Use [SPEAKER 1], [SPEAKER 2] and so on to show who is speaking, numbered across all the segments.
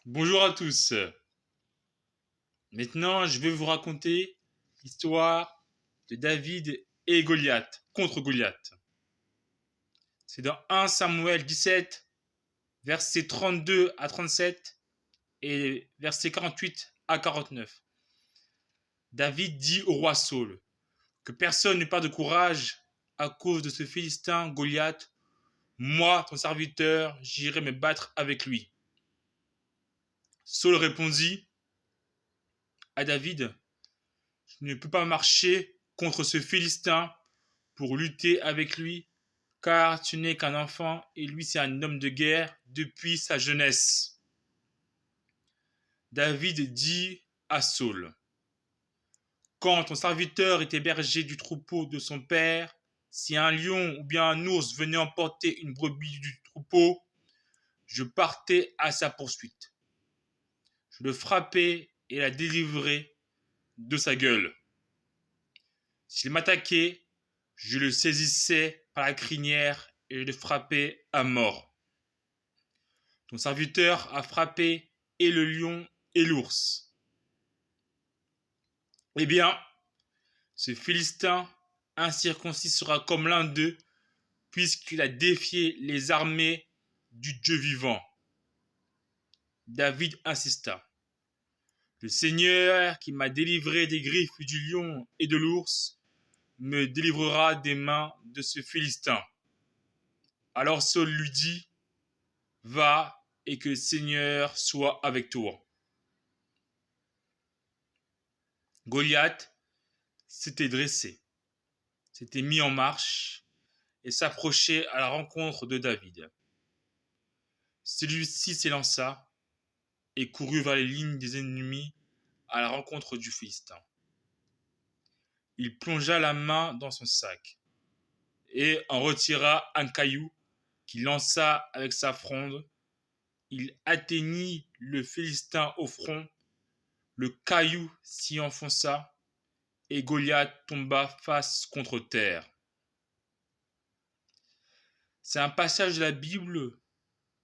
[SPEAKER 1] Bonjour à tous. Maintenant, je vais vous raconter l'histoire de David et Goliath contre Goliath. C'est dans 1 Samuel 17, versets 32 à 37 et versets 48 à 49. David dit au roi Saul que personne n'eut pas de courage à cause de ce Philistin Goliath. Moi, ton serviteur, j'irai me battre avec lui. Saul répondit à David: Je ne peux pas marcher contre ce Philistin pour lutter avec lui, car tu n'es qu'un enfant et lui c'est un homme de guerre depuis sa jeunesse. David dit à Saul: Quand ton serviteur était berger du troupeau de son père, si un lion ou bien un ours venait emporter une brebis du troupeau, je partais à sa poursuite. Je le frappais et la délivrais de sa gueule. S'il m'attaquait, je le saisissais par la crinière et je le frappais à mort. Ton serviteur a frappé et le lion et l'ours. Eh bien, ce Philistin incirconcis sera comme l'un d'eux, puisqu'il a défié les armées du Dieu vivant. David insista. Le Seigneur qui m'a délivré des griffes du lion et de l'ours me délivrera des mains de ce Philistin. Alors Saul lui dit: Va et que le Seigneur soit avec toi. Goliath s'était dressé, s'était mis en marche et s'approchait à la rencontre de David. Celui-ci s'élança et courut vers les lignes des ennemis à la rencontre du Philistin. Il plongea la main dans son sac et en retira un caillou qu'il lança avec sa fronde. Il atteignit le Philistin au front, le caillou s'y enfonça et Goliath tomba face contre terre. C'est un passage de la Bible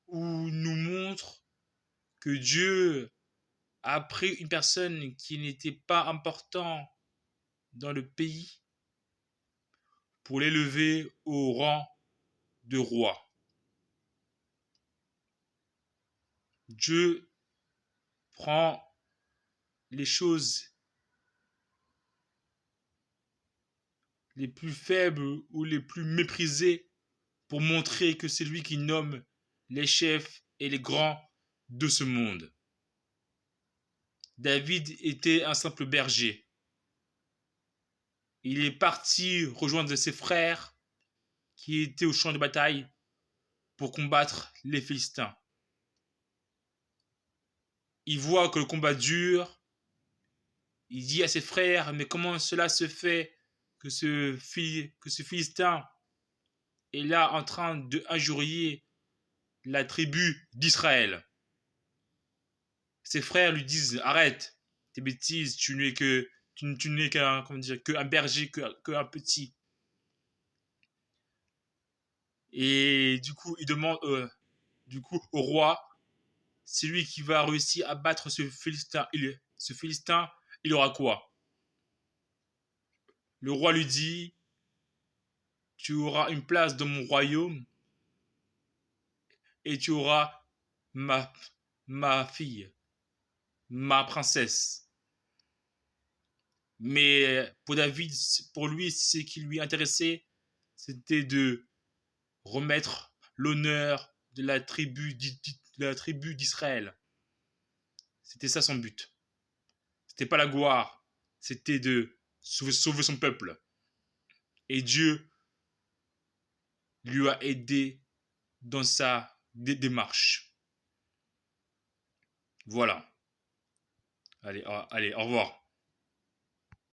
[SPEAKER 1] où nous montre que Dieu a pris une personne qui n'était pas importante dans le pays pour l'élever au rang de roi. Dieu prend les choses les plus faibles ou les plus méprisées pour montrer que c'est lui qui nomme les chefs et les grands de ce monde. David était un simple berger. Il est parti rejoindre ses frères qui étaient au champ de bataille pour combattre les Philistins. Il voit que le combat dure. Il dit à ses frères: mais comment cela se fait que ce Philistin est là en train d'injurier la tribu d'Israël? Ses frères lui disent: arrête tes bêtises, tu n'es qu'un berger, qu'un petit. Et du coup, il demande au roi: c'est lui qui va réussir à battre ce Philistin, il aura quoi? Le roi lui dit: tu auras une place dans mon royaume et tu auras ma, ma fille, ma princesse. Mais pour David, pour lui, ce qui lui intéressait, c'était de remettre l'honneur de la tribu d'Israël. C'était ça son but. C'était pas la gloire, c'était de sauver son peuple. Et Dieu lui a aidé dans sa démarche. Voilà. Allez, au revoir.